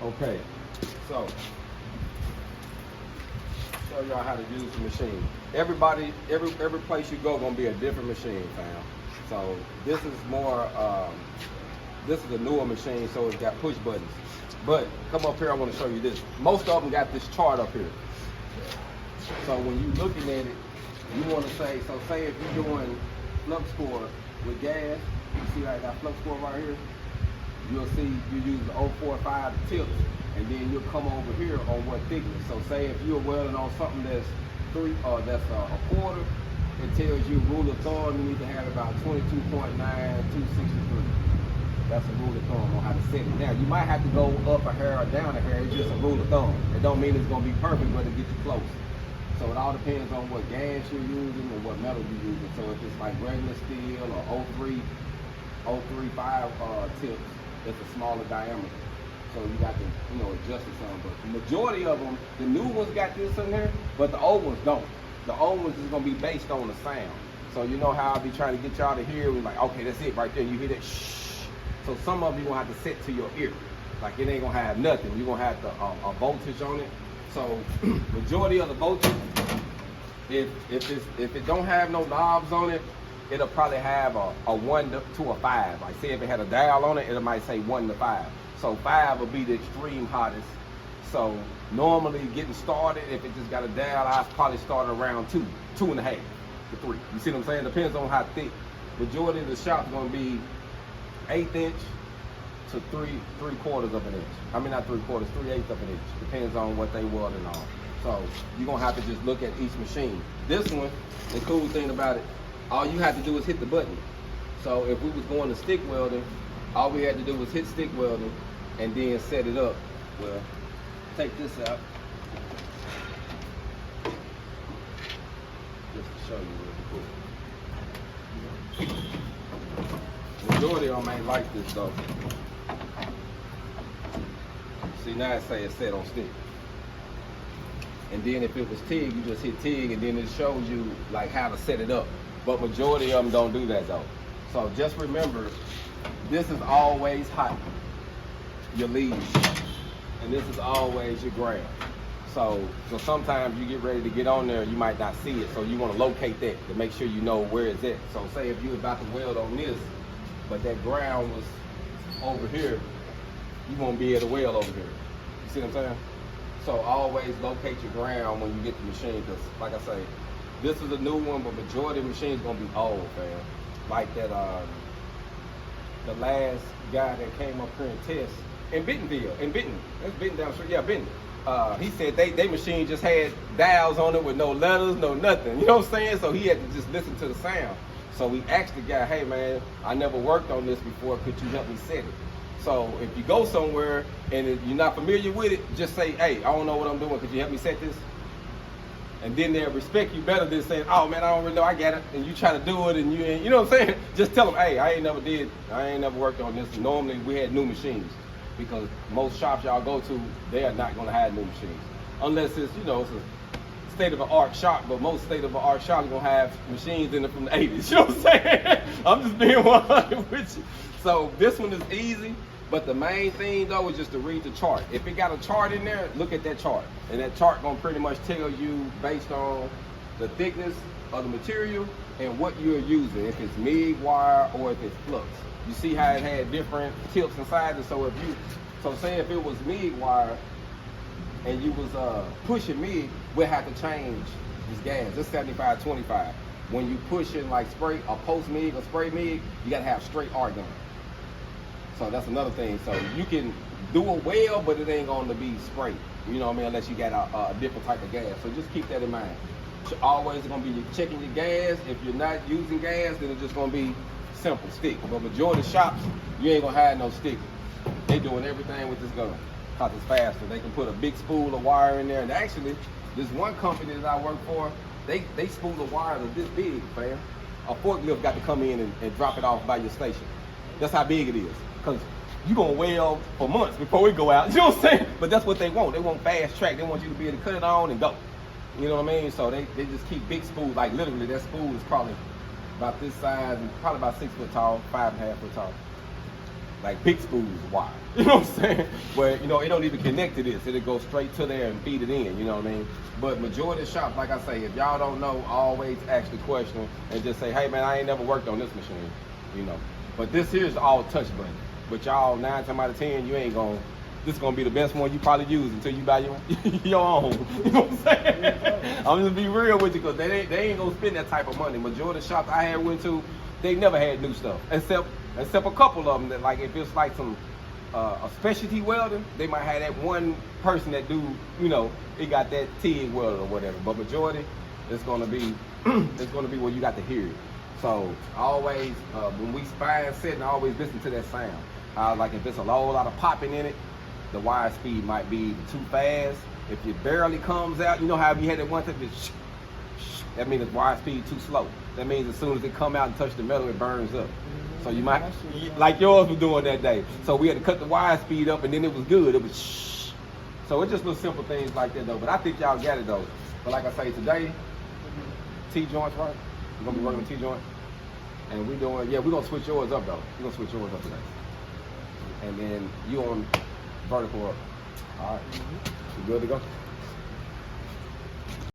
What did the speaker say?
Okay, so show y'all how to use the machine. Everybody, every place you go gonna be a different machine, fam. So this is more, this is a newer machine, so it's got push buttons. But come up here, I want to show you this. Most of them got this chart up here. So when you looking at it, you want to say, so say if you're doing flux core with gas, you see like that flux core right here, you'll see you use the 045 tips, and then you'll come over here on what thickness. So say if you're welding on something that's a quarter, it tells you rule of thumb you need to have about 22.9, 263. That's a rule of thumb on how to set it. Now you might have to go up a hair or down a hair. It's just a rule of thumb. It don't mean it's gonna be perfect, but it gets you close. So it all depends on what gas you're using and what metal you're using. So if it's like regular steel or 035 tips, it's a smaller diameter. So you got to, adjust it some. But the majority of them, the new ones got this in there, but the old ones don't. The old ones is gonna be based on the sound. So you know how I be trying to get y'all to hear, we're like, okay, that's it right there. You hear that shh. So some of you gonna have to set to your ear. Like it ain't gonna have nothing. You're gonna have a voltage on it. So majority of the voltage, if it don't have no knobs on it, it'll probably have a 1 to a 5. Like say if it had a dial on it, it might say 1 to 5. So 5 will be the extreme hottest. So normally getting started, if it just got a dial, I probably start around 2, 2.5 to 3. You see what I'm saying? Depends on how thick. Majority of the shop's gonna be 1/8 inch to 3/4 of an inch. I mean not 3/4, 3/8 of an inch. Depends on what they welding on. So you're gonna have to just look at each machine. This one, the cool thing about it, all you have to do is hit the button. So if we was going to stick welding, all we had to do was hit stick welding and then set it up. Well, take this out. Just to show you real quick. Majority of them ain't like this though. See now it say it's set on stick. And then if it was TIG, you just hit TIG and then it shows you like how to set it up. But majority of them don't do that though. So just remember, this is always hot, your lead, and this is always your ground. So sometimes you get ready to get on there, you might not see it. So you want to locate that to make sure you know where it's at. So say if you're about to weld on this, but that ground was over here, you won't be able to weld over here. You see what I'm saying? So always locate your ground when you get the machine, because like I say, this is a new one, but majority of the machine's gonna be old, fam. Like that, the last guy that came up here and test in Bentonville, that's Benton down the street, yeah, Benton. He said they machine just had dials on it with no letters, no nothing. You know what I'm saying? So he had to just listen to the sound. So we asked the guy, hey man, I never worked on this before, could you help me set it? So if you go somewhere and you're not familiar with it, just say, hey, I don't know what I'm doing, could you help me set this? And then they'll respect you better than saying, oh man, I don't really know, I got it. And you try to do it and you know what I'm saying? Just tell them, hey, I ain't never worked on this. Normally we had new machines, because most shops y'all go to, they are not gonna have new machines. Unless it's, it's a state-of-the-art shop, but most state-of-the-art shops are gonna have machines in it from the 80s. You know what I'm saying? I'm just being 100 with you. So this one is easy, but the main thing though is just to read the chart. If it got a chart in there, look at that chart. And that chart gonna pretty much tell you based on the thickness of the material and what you're using, if it's MIG wire or if it's flux. You see how it had different tips inside it. So say if it was MIG wire and you was pushing MIG, we'll have to change this gas. It's 75-25. When you pushing like spray or post MIG or spray MIG, you gotta have straight argon. So that's another thing. So you can do it well, but it ain't gonna be sprayed. You know what I mean? Unless you got a different type of gas. So just keep that in mind. Always gonna be checking your gas. If you're not using gas, then it's just gonna be simple stick. But majority of shops, you ain't gonna have no stick. They doing everything with this gun, cause it's faster. They can put a big spool of wire in there. And actually, this one company that I work for, they spool of wire that's this big, fam. A forklift got to come in and drop it off by your station. That's how big it is. Cause you gonna weld for months before we go out. You know what I'm saying? But that's what they want. They want fast track. They want you to be able to cut it on and go. You know what I mean? So they just keep big spools. Like literally, that spool is probably about this size and probably about 6 foot tall, 5.5 foot tall. like big spools of wire. You know what I'm saying? Where, you know, it don't even connect to this. It'll go straight to there and feed it in, you know what I mean? But majority of shops, like I say, if y'all don't know, always ask the question and just say, hey man, I ain't never worked on this machine, you know. But this here's all touch button. But y'all, 9 times out of 10, you ain't gonna, this is gonna be the best one you probably use until you buy your own. You know what I'm saying? I'm just be real with you, because they ain't gonna spend that type of money. Majority of shops I had went to, they never had new stuff, except a couple of them that, like, if it's like some a specialty welding, they might have that one person that do, you know, it got that TIG welder or whatever. But majority, it's gonna be where you got to hear it. So always, when we spine setting, always listen to that sound. Like if there's a whole lot of popping in it, the wire speed might be too fast. If it barely comes out, you know how if you had that one thing, that means the wire speed too slow. That means as soon as it come out and touch the metal, it burns up. So you might, like yours was doing that day. So we had to cut the wire speed up, and then it was good. It was shh. So it's just little simple things like that though. But I think y'all got it though. But like I say, today, T-joints, right? We're gonna be working with T-joint. And we're gonna switch yours up though. We're gonna switch yours up today. And then you on vertical up. All right. You good to go?